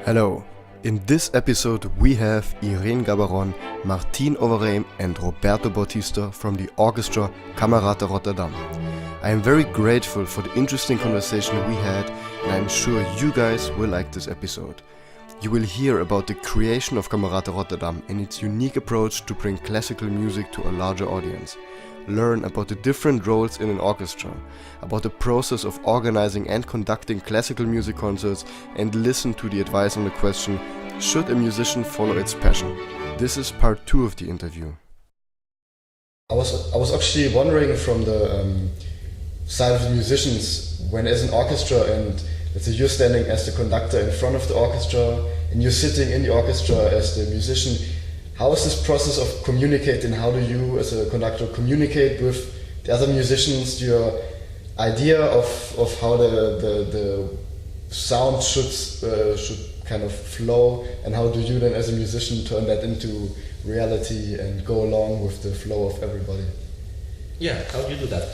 Hello. In this episode we have Irene Gabarron, Martine Overeem and Roberto Bautista from the Orchestra Camerata Rotterdam. I am very grateful for the interesting conversation we had, and I'm sure you guys will like this episode. You will hear about the creation of Camerata Rotterdam and its unique approach to bring classical music to a larger audience. Learn about the different roles in an orchestra, about the process of organizing and conducting classical music concerts, and listen to the advice on the question, should a musician follow its passion? This is part 2 of the interview. I was actually wondering from the side of the musicians, when as an orchestra and let's say you're standing as the conductor in front of the orchestra and you're sitting in the orchestra as the musician, how is this process of communicating? How do you as a conductor communicate with the other musicians your idea of how the sound should kind of flow, and how do you then as a musician turn that into reality and go along with the flow of everybody? Yeah, how do you do that?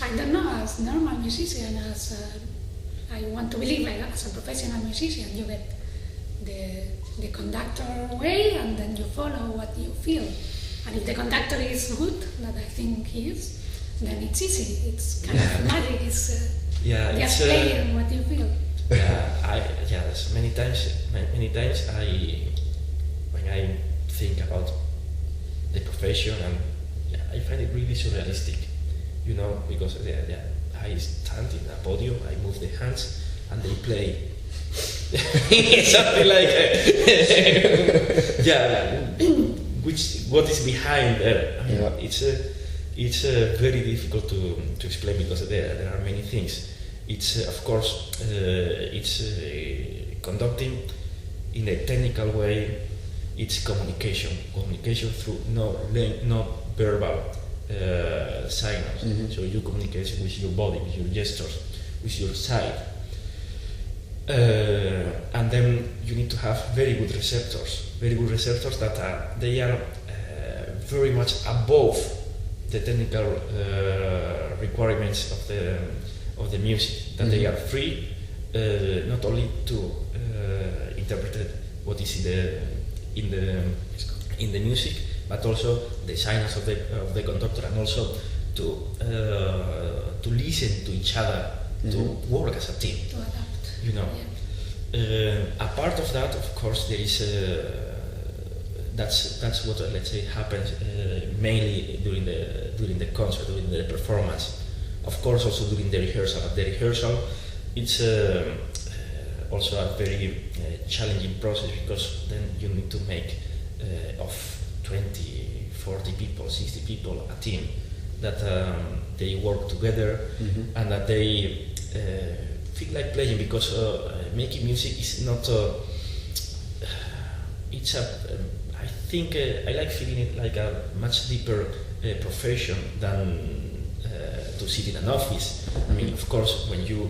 I don't know, as a normal musician, I want to believe as a professional musician, you get the conductor way and then you follow what you feel. And if the conductor is good, that I think he is, then it's easy. It's kind of magic. It's just playing what you feel. There's many times when I think about the profession, and I find it really surrealistic, because I stand in a podium, I move the hands, and they play. Something like what is behind there? I mean, it's very difficult to explain because there are many things. It's of course conducting in a technical way. It's communication through no verbal signals. Mm-hmm. So you communicate with your body, with your gestures, with your side. And then you need to have very good receptors that they are very much above the technical requirements of the music. That they are free, not only to interpret what is in the music, but also the signals of the conductor, and also to listen to each other, to work as a team. To adapt. A part of that, of course, there is that's what let's say happens mainly during the concert, during the performance. Of course, also during the rehearsal. At the rehearsal, it's also a very challenging process, because then you need to make of 20, 40 people, 60 people a team that they work together and that they feel like playing, because making music is not I think I like feeling it like a much deeper profession than to sit in an office. I mean, of course, when you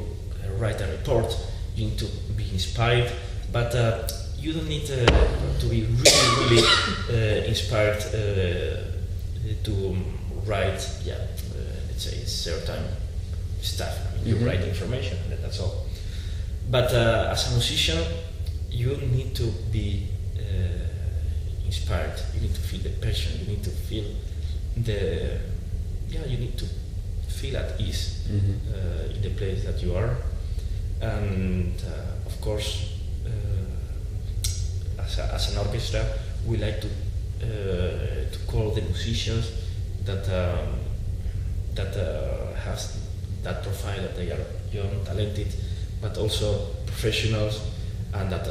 write a report, you need to be inspired, but you don't need to be really inspired to write, let's say, certain stuff. I mean, you write information, and that's all. But as a musician, you need to be inspired. You need to feel the passion. You need to feel you need to feel at ease in the place that you are. And of course, as an orchestra, we like to call the musicians that has that profile, that they are young, talented, but also professionals, and that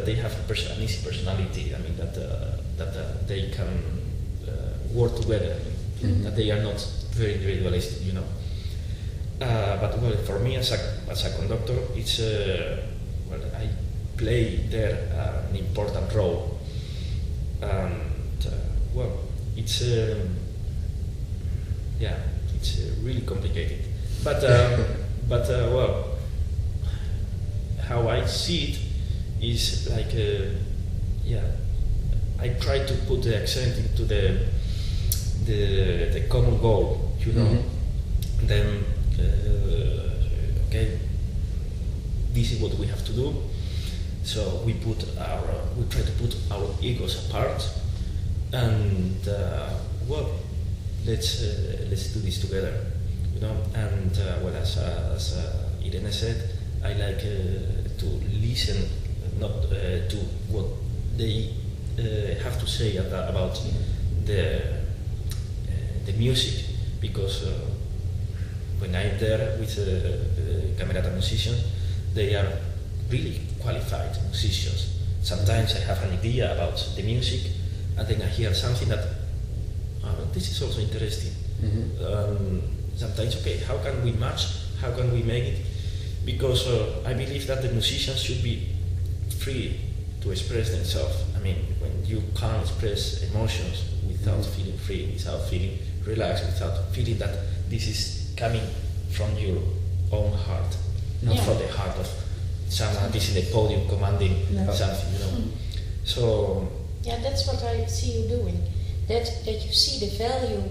they have an easy personality. I mean, that they can work together. That they are not very individualistic, But for me as a conductor, it's I play there an important role, and it's really complicated. But how I see it is like I try to put the accent into the common goal, Then this is what we have to do. So we try to put our egos apart, and well, let's do this together, you know. And well, as Irene said, I like to listen, not to what they have to say about the music, because when I'm there with Camerata musicians, they are really qualified musicians. Sometimes I have an idea about the music, and then I hear something that this is also interesting. Sometimes, okay, how can we match? How can we make it? Because I believe that the musicians should be free to express themselves. I mean, when you can't express emotions without feeling free, without feeling relaxed, without feeling that this is coming from your own heart, not from the heart of someone is in the podium commanding something, you know. So yeah, that's what I see you doing. That you see the value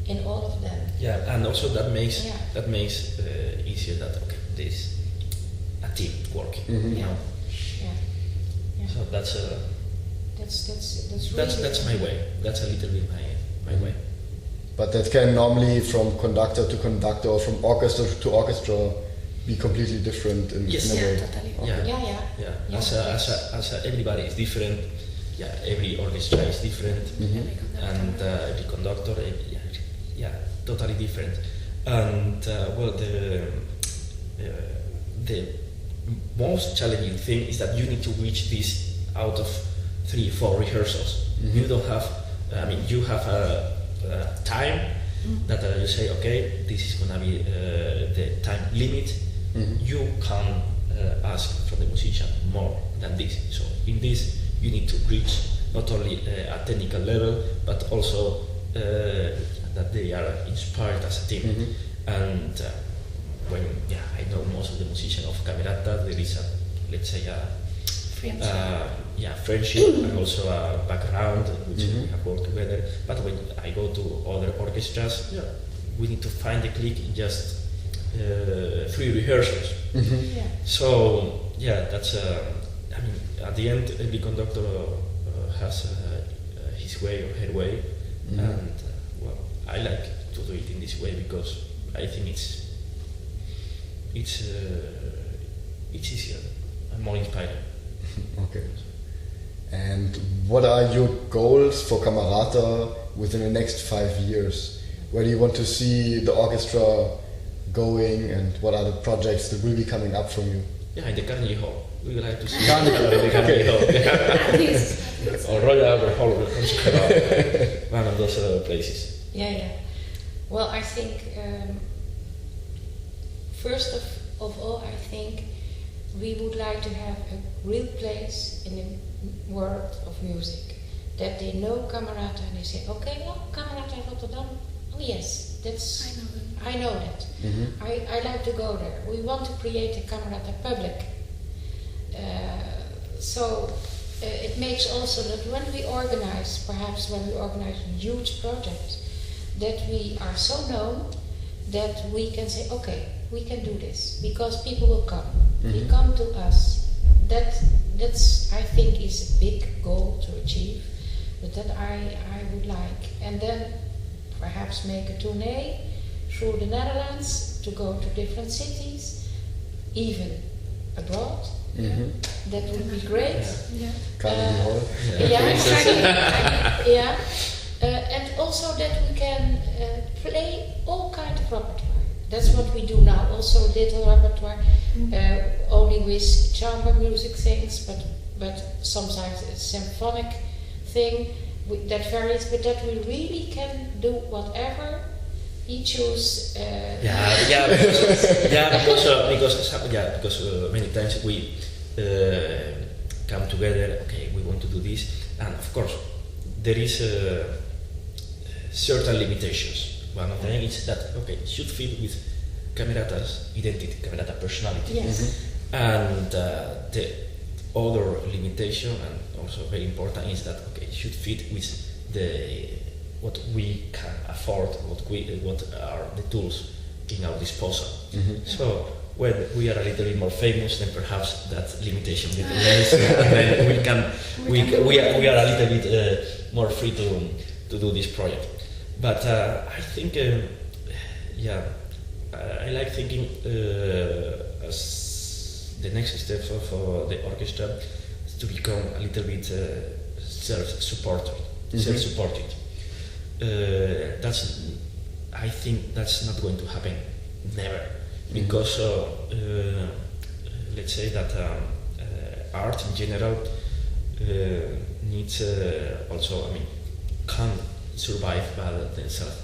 in all of them. Yeah, and also that makes easier that okay, this a team working. You know. Yeah. So that's my way. That's a little bit my way. But that can normally from conductor to conductor or from orchestra to orchestra be completely different in a way. Totally. Okay. Yeah. As everybody is different. Yeah, every orchestra is different, and every conductor, totally different. And well, the most challenging thing is that you need to reach this out of 3-4 rehearsals. You don't have, I mean, you have a time that you say, okay, this is gonna be the time limit. You can ask from the musician more than this. So in this, you need to reach not only a technical level, but also that they are inspired as a team. And when I know most of the musicians of Camerata, there is let's say friendship and also a background which we have worked together. But when I go to other orchestras, we need to find the click in just 3 rehearsals. So that's I mean, at the end, every conductor has his way or her way, and well, I like to do it in this way because I think it's easier and more inspiring. Okay. And what are your goals for Camerata within the next 5 years? Where do you want to see the orchestra going, and what are the projects that will be coming up from you? Yeah, in the Carnegie Hall. We would like to see Carnegie. the Carnegie Hall. At least. Or Royal Albert Hall, one of those places. Yeah. Well, I think first of all, I think we would like to have a real place in the world of music, that they know Camerata and they say, okay, Camerata Rotterdam. Oh yes, I know that. I like to go there. We want to create a Camerata public. So it makes also that when we organize huge projects, that we are so known that we can say, okay, we can do this because people will come. They come to us. That's I think is a big goal to achieve, but that I would like. And then perhaps make a tourney through the Netherlands to go to different cities, even abroad. That would be great. Carnegie Hall. And also that we can play all kinds of repertoire. That's what we do now. Also little repertoire, only with chamber music things, but sometimes a symphonic thing that varies. But that we really can do whatever he choose. Because many times we come together. Okay, we want to do this, and of course there is certain limitations. One of them is that it should fit with Camerata's identity, Camerata personality. Yes. And the other limitation, and also very important, is that it should fit with what we can afford, what are the tools in our disposal. So when we are a little bit more famous, then perhaps that limitation a little less, and then we are a little bit more free to do this project. But I think, I like thinking as the next step for the orchestra is to become a little bit self-supported. I think that's not going to happen, never, because let's say that art in general needs also, can't survive by themselves,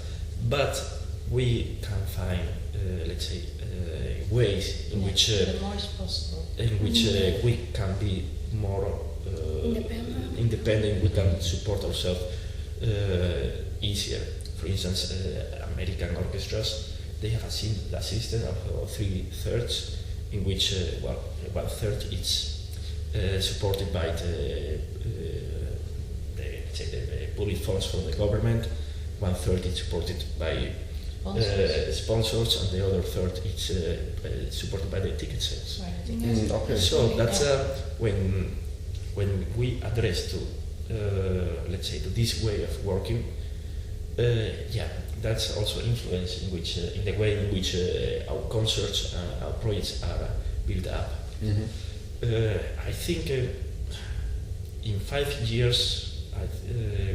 but we can find, let's say, ways in which the more is possible. We can be more independent. We can support ourselves easier. For instance, American orchestras, they have a system of 3/3, in which 1/3 is supported by the public funds from the government, 1/3 is supported by sponsors, and the other third is supported by the ticket sales. Okay. So that's when we address to let's say to this way of working. That's also influence in the way in which our concerts, our projects are built up. I think in 5 years,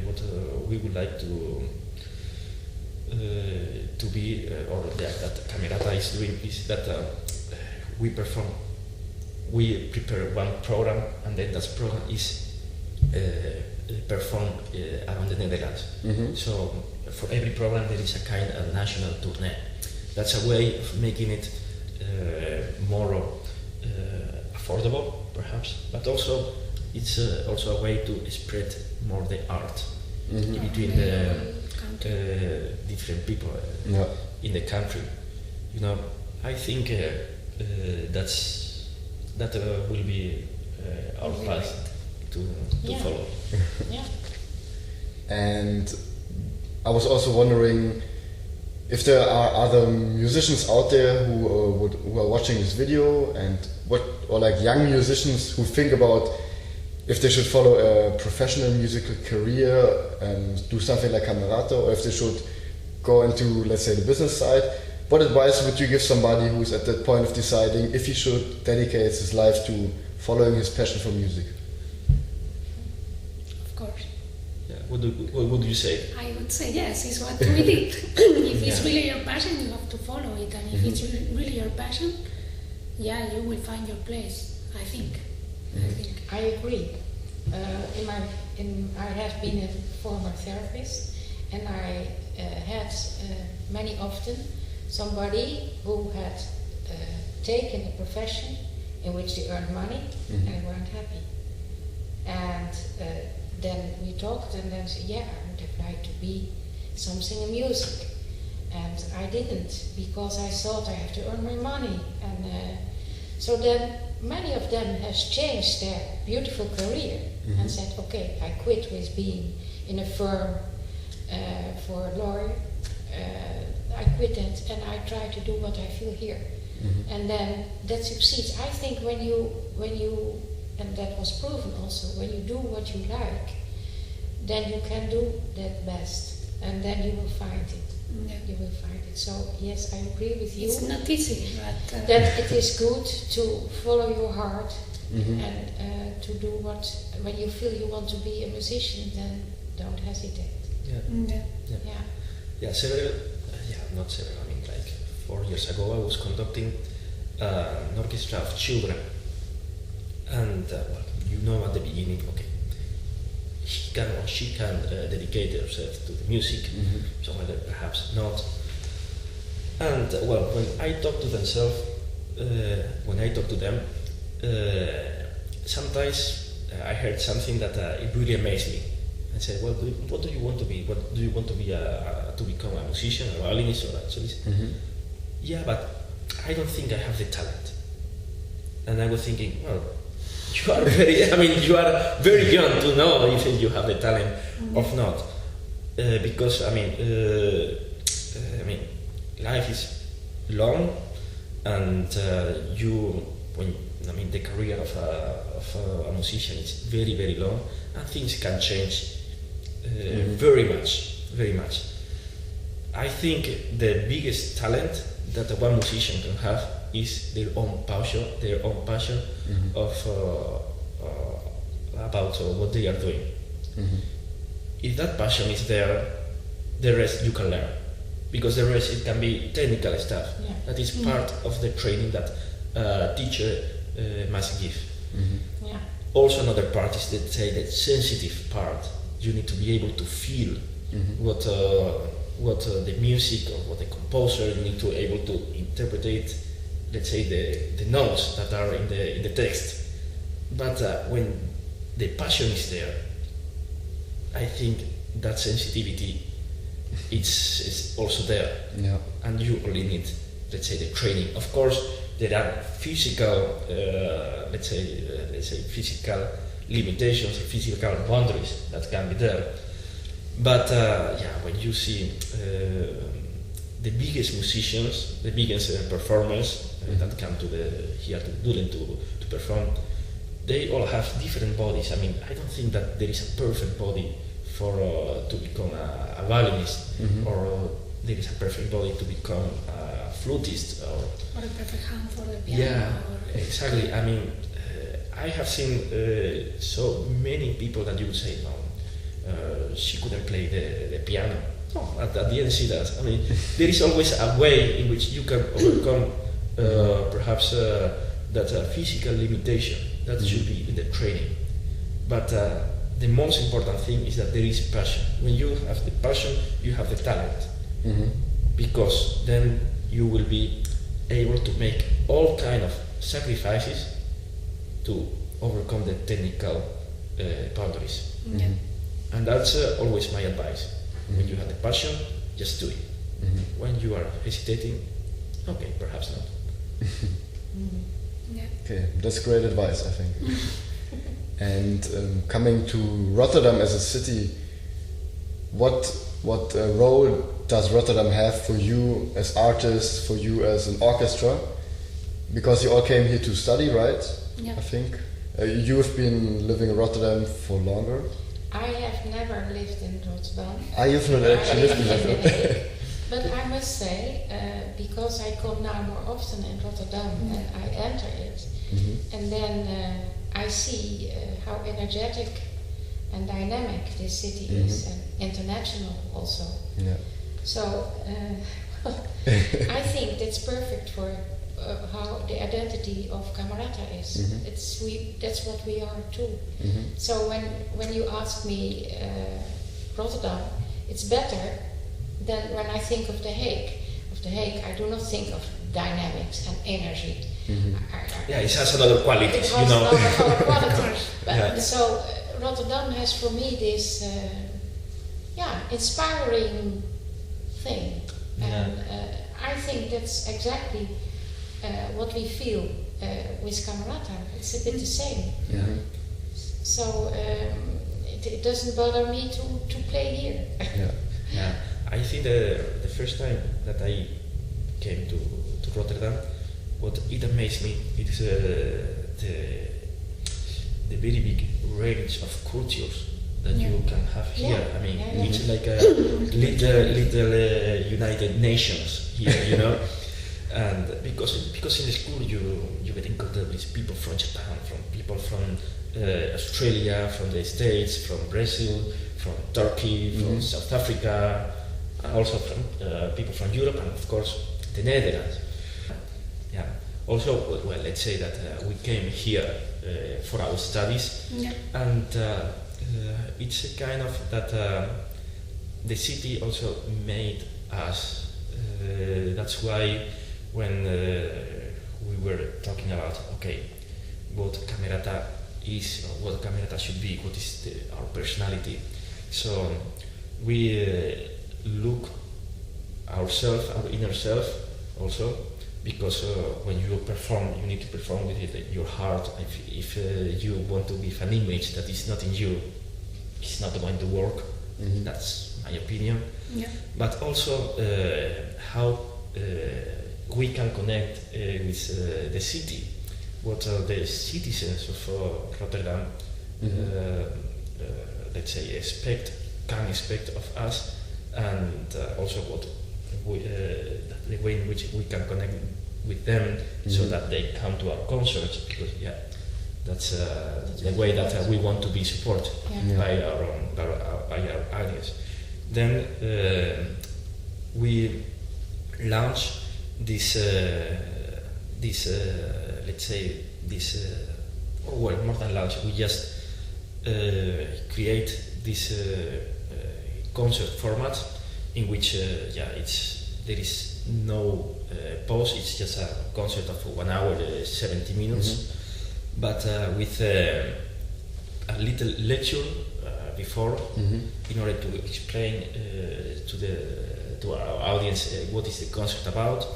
what we would like to be, or that Camerata is doing, is that we prepare one program, and then that program is performed around the Netherlands. So for every program there is a kind of national tournée. That's a way of making it more affordable, perhaps, but also it's also a way to spread more the art between the different people in the country. I think that will be our path to follow. And I was also wondering if there are other musicians out there who are watching this video, and or like young musicians who think about if they should follow a professional musical career and do something like Camerata, or if they should go into, let's say, the business side. What advice would you give somebody who's at that point of deciding if he should dedicate his life to following his passion for music? Of course. What would you say? I would say yes, it's what we did. If it's really your passion, you have to follow it, and if it's really your passion, you will find your place, I think. I agree. I have been a former therapist, and I had many often somebody who had taken a profession in which they earned money and they weren't happy. And then we talked, and then said, I would have liked to be something in music. And I didn't, because I thought I have to earn my money. And so then many of them has changed their beautiful career and said, okay, I quit with being in a firm for a lawyer. I quit that, and I try to do what I feel here. And then that succeeds. I think when you, and that was proven also, when you do what you like, then you can do that best, and then you will find it. You will find it. So yes, I agree with you. It's not easy, but that it is good to follow your heart and to do when you feel you want to be a musician, then don't hesitate. Not several. Like 4 years ago, I was conducting an orchestra of children, and at the beginning, okay, he can or she can dedicate herself to the music, some other perhaps not. And when I talk to them, sometimes I heard something that it really amazed me. I said, what do you want to be? What do you want to be to become a musician, a violinist, or a solist? Yeah, but I don't think I have the talent. And I was thinking, you are very young to know if you have the talent or not, because life is long, and the career of a musician is very, very long, and things can change very much. I think the biggest talent that one musician can have is their own passion of about what they are doing. If that passion is there, the rest you can learn, because the rest it can be technical stuff. That is part of the training that a teacher must give. Also another part is the sensitive part. You need to be able to feel what the music or what the composer need to able to interpret, let's say the notes that are in the text. But when the passion is there, I think that sensitivity is also there, and you only need, let's say, the training. Of course, there are physical, let's say physical limitations, physical boundaries that can be there. But when you see the biggest musicians, the biggest performers that come here to Dublin to perform, they all have different bodies. I mean, I don't think that there is a perfect body for to become a violinist, or there is a perfect body to become a flutist, or a perfect hand for the piano. Yeah, exactly. I mean, I have seen so many people that you would say, no, she couldn't play the piano. No, at the end she does. I mean, there is always a way in which you can overcome perhaps that physical limitation that should be in the training. But the most important thing is that there is passion. When you have the passion, you have the talent, because then you will be able to make all kind of sacrifices to overcome the technical boundaries. And that's always my advice. When you have the passion, just do it. When you are hesitating, okay, perhaps not. Okay, that's great advice, I think. And coming to Rotterdam as a city, what role does Rotterdam have for you as artists, for you as an orchestra? Because you all came here to study, right? Yeah. I think. You have been living in Rotterdam for longer. I have never lived in Rotterdam. You've not actually lived in Rotterdam. But I must say, because I come now more often in Rotterdam and I enter it, and then I see how energetic and dynamic this city is, and international also. Yeah. So I think that's perfect for how the identity of Camerata is. That's what we are too. So when you ask me Rotterdam, it's better than when I think of The Hague. Of The Hague, I do not think of dynamics and energy. It has another qualities, it has other qualities. Yeah. So Rotterdam has for me this inspiring thing, and I think that's exactly what we feel with Camerata. It's a bit the same. So it doesn't bother me to play here. I think the first time that I came to Rotterdam, what it amazed me is the very big range of cultures that you can have here. I mean, it's like a little United Nations here, you know. And because in the school you get in contact with people from Japan, from people from Australia, from the States, from Brazil, from Turkey, from South Africa, and also from people from Europe, and of course the Netherlands. Also, well, let's say that we came here for our studies, and it's a kind of that the city also made us. That's why when we were talking about, okay, what Camerata is, or what Camerata should be, what is our personality, so we look ourselves, our inner self also, because when you perform, you need to perform with your heart. If you want to give an image that is not in you, it's not going to work. That's my opinion. But also how we can connect with the city. What the citizens of Rotterdam, let's say, can expect of us, and also what the way in which we can connect with them, so that they come to our concerts. Because that's the way that we want to be supported by our audience. Then we launch this let's say this more than launch. We just create this concert format in which there is no pause. It's just a concert of 1 hour, 70 minutes, but with a little lecture before, in order to explain to our audience what is the concert about,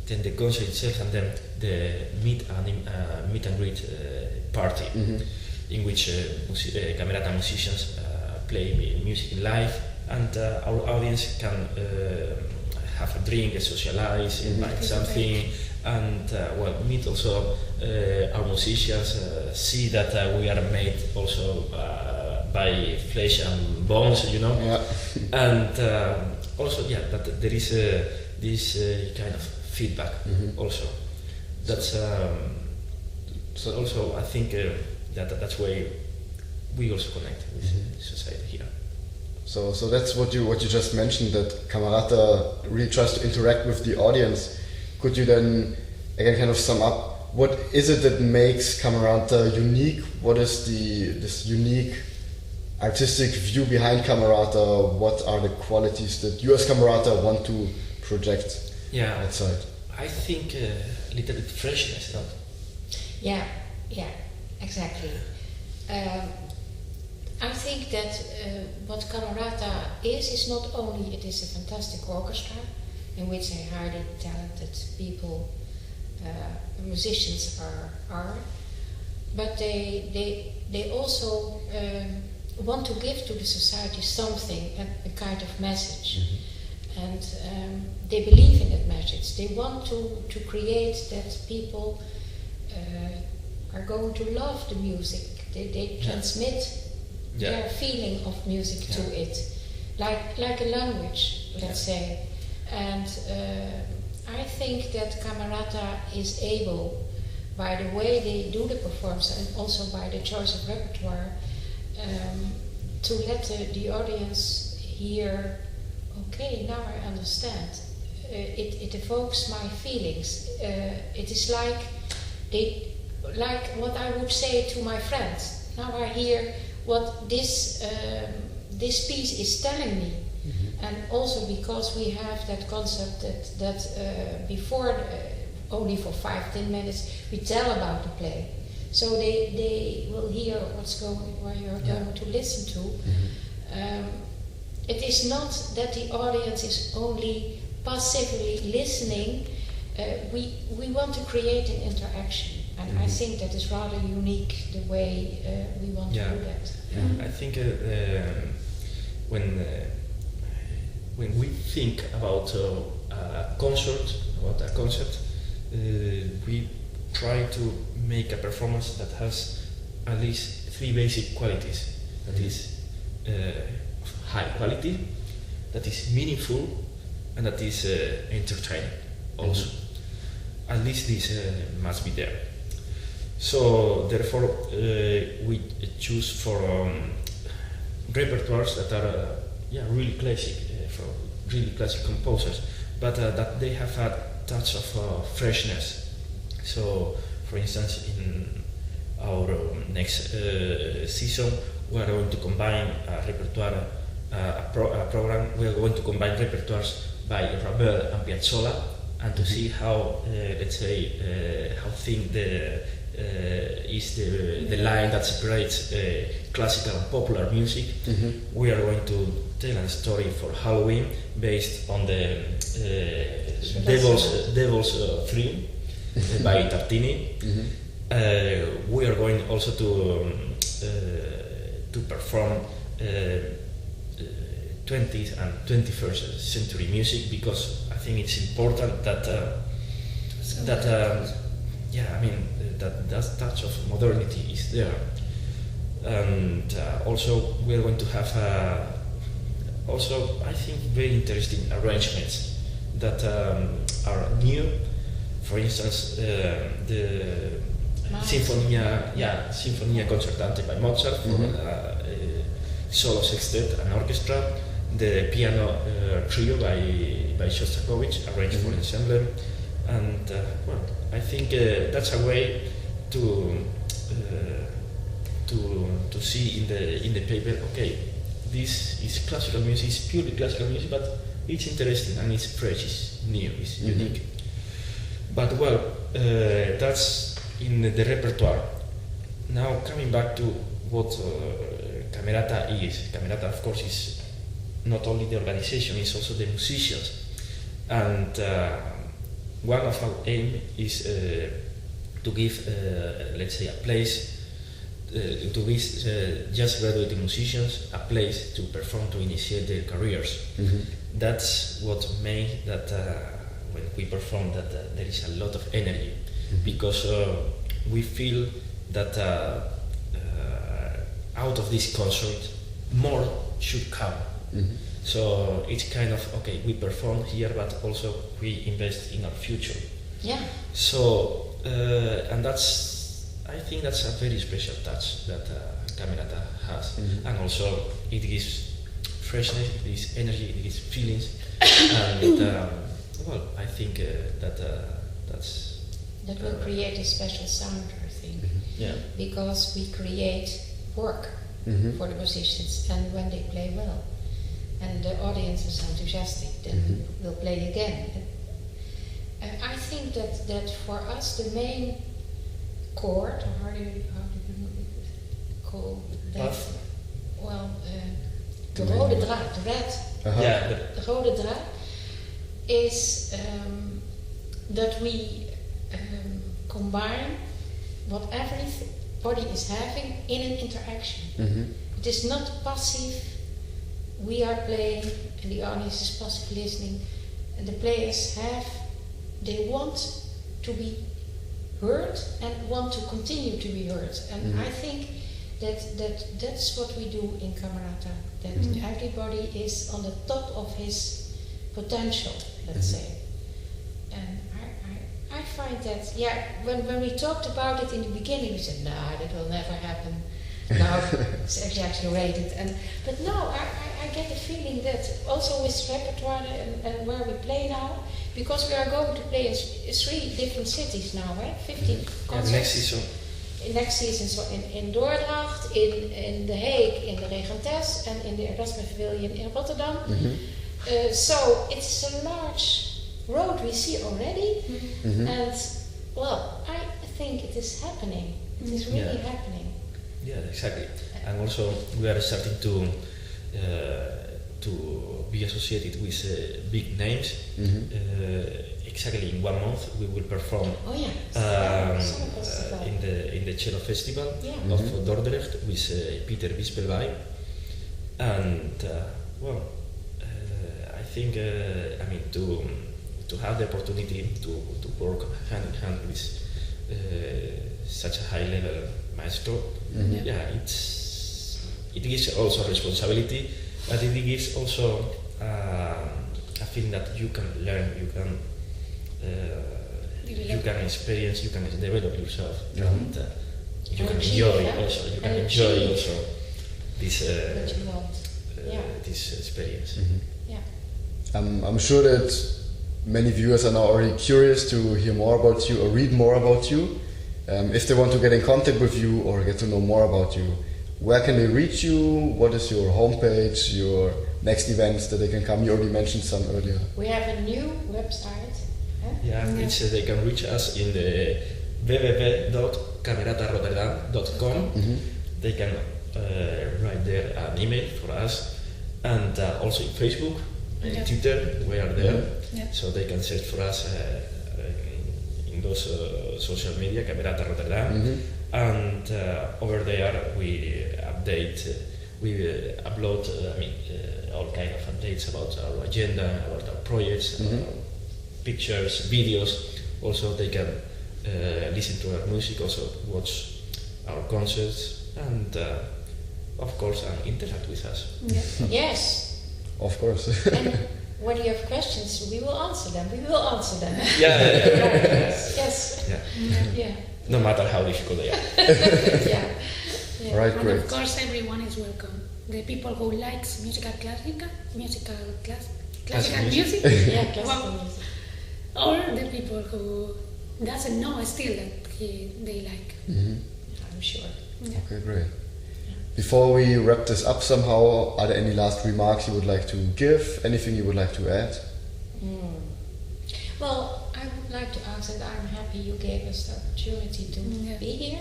then the concert itself, and then the meet and greet party, in which Camerata musicians play music live, and our audience can have a drink, socialize, invite something, and meet also our musicians, see that we are made also by flesh and bones, and also that there is this kind of feedback also. That's so also I think that's why we also connect with society here. So that's what you just mentioned, that Camerata really tries to interact with the audience. Could you then again kind of sum up what is it that makes Camerata unique? What is this unique artistic view behind Camerata? What are the qualities that you as Camerata want to project outside? I think a little bit freshness, no? Yeah, exactly. I think that what Camerata is not only it is a fantastic orchestra in which a highly talented people, musicians are, but they also want to give to the society something, a kind of message, and they believe in that message. They want to create that people are going to love the music. They transmit their feeling of music to it, like a language, let's say. And I think that Camerata is able, by the way they do the performance and also by the choice of repertoire, to let the audience hear, okay, now I understand. It evokes my feelings. It is like what I would say to my friends. Now I hear what this piece is telling me. And also because we have that concept that before, only for 5-10 minutes, we tell about the play. So they will hear what you're going to listen to. It is not that the audience is only passively listening. We want to create an interaction. And I think that is rather unique, the way we want to do that. I think when we think about a concert, about a concept, we try to make a performance that has at least 3 basic qualities. That is high quality, that is meaningful, and that is entertaining also. At least this must be there. So therefore we choose for repertoires that are really classic, from really classic composers, but that they have a touch of freshness. So for instance, in our next season we are going to combine a repertoire, a program. We are going to combine repertoires by Roberto and Piazzolla, and to see how, let's say, how thin is the line that separates classical and popular music. We are going to tell a story for Halloween based on the Devil's Theme by Martine. We are going also to perform 20th and 21st century music, because I think it's important that So that that touch of modernity is there, and also we're going to have also I think very interesting arrangements that are new. For instance, the Sinfonia Concertante by Mozart for solo sextet and orchestra, the piano trio by Shostakovich, arranged for ensemble, and I think that's a way to see in the paper. Okay, this is classical music, it's purely classical music, but it's interesting and it's fresh, it's new, it's unique. But that's in the repertoire. Now coming back to what Camerata is. Camerata, of course, is not only the organization, it's also the musicians. And one of our aim is to give, let's say, a place to give just graduated musicians a place to perform, to initiate their careers. That's what made that when we perform that there is a lot of energy, because we feel that out of this concert more should come. So it's kind of, okay, we perform here, but also we invest in our future. Yeah. So, and I think that's a very special touch that Camerata has. And also it gives freshness, it gives energy, it gives feelings. And I think that will create a special sound, I think. Yeah. Because we create work for the musicians, and when they play well, and the audience is enthusiastic, then we'll play again. I think that for us the main chord, or how do you call that? Well, the rode draad, the red. The rode draad is that we combine what everybody is having in an interaction. It is not passive. We are playing and the audience is passive listening, and the players they want to be heard and want to continue to be heard. And I think that's what we do in Camerata, that everybody is on the top of his potential, let's say. And I find that, when we talked about it in the beginning, we said, that will never happen. Now it's exaggerated. But now I get the feeling that also with repertoire and where we play now, because we are going to play in 3 different cities now, right? 15 concerts. Next season. Next season, so in Dordrecht, in The Hague, in the Regentes, and in the Erasmus Pavilion in Rotterdam. So it's a large road we see already, and I think it is happening. It is really happening. Yeah, exactly. And also we are starting to be associated with big names. Exactly in 1 month we will perform in the cello festival of Dordrecht with Peter Wispelwey. And I think to have the opportunity to work hand in hand with such a high level maestro, it gives also responsibility, but it gives also a feeling that you can learn, you can experience, you can develop yourself, and you can enjoy also. You can enjoy also this this experience. I'm sure that many viewers are now already curious to hear more about you or read more about you. If they want to get in contact with you or get to know more about you, where can they reach you? What is your homepage, your next events that they can come? You already mentioned some earlier. We have a new website. They can reach us in the www.cameratarotterdam.com. They can write there an email for us, and also in Facebook and Twitter we are there, so they can search for us in those social media, Camerata Rotterdam, and over there we upload all kind of updates about our agenda, about our projects, pictures, videos, Also, they can listen to our music, also watch our concerts, and of course, interact with us. Yeah. Yes. Of course. And when you have questions, we will answer them. We will answer them. Yeah. Yes. Yeah. Yeah. No matter how difficult they are. Yeah. Yeah. Right, And great. of course, everyone is welcome. The people who likes classical music, Yeah, classical well, music. or the people who doesn't know still that they like. I'm sure. Yeah. Okay, great. Before we wrap this up somehow, are there any last remarks you would like to give? Anything you would like to add? Well, I would like to ask, and I'm happy you gave us the opportunity to Yeah. be here.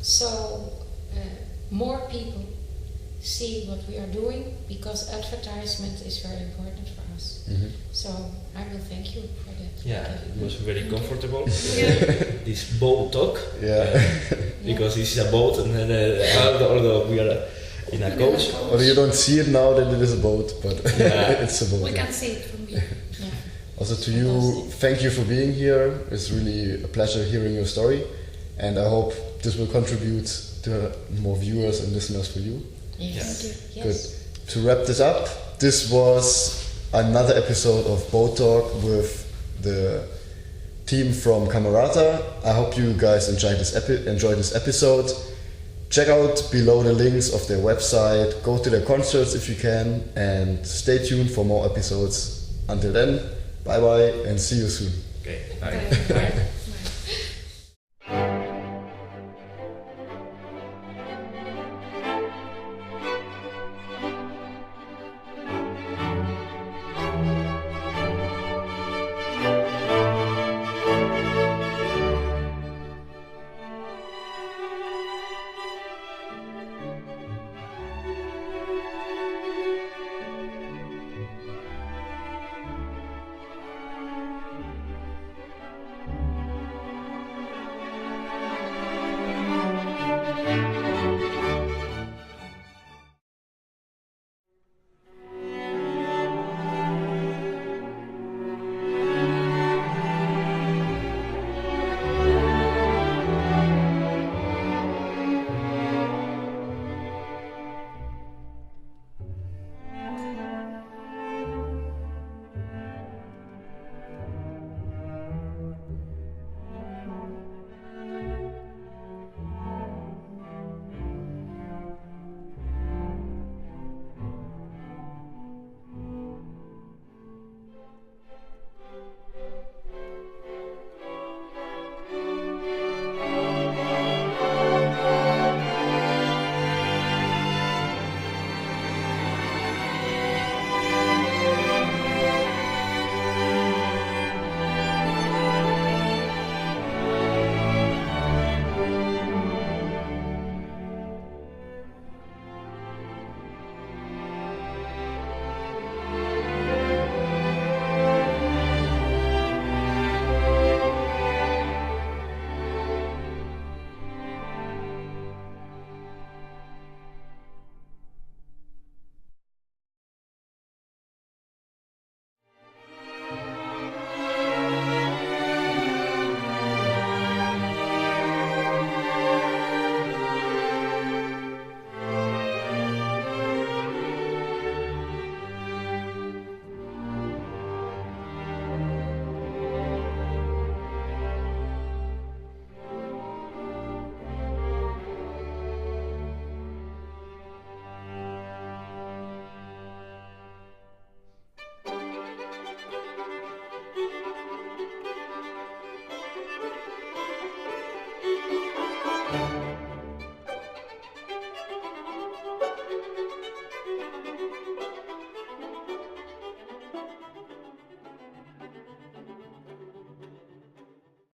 So more people see what we are doing, because advertisement is very important for us. So I will thank you for that. Yeah, it was very comfortable. Yeah. This boat talk. Yeah. Because this is a boat, and then although we are in a coach. Although you don't see it now that it is a boat, but Yeah. it's a boat. We yeah. can see it from here. Yeah. Also to you, thank you for being here. It's really a pleasure hearing your story, and I hope this will contribute to more viewers and listeners for you. Yes. Thank Yes. Good. To wrap this up, this was another episode of Boat Talk with the team from Camerata. I hope you guys enjoyed this episode. Check out below the links of their website, go to their concerts if you can, and stay tuned for more episodes. Until then, bye bye and see you soon. Okay, bye. Okay.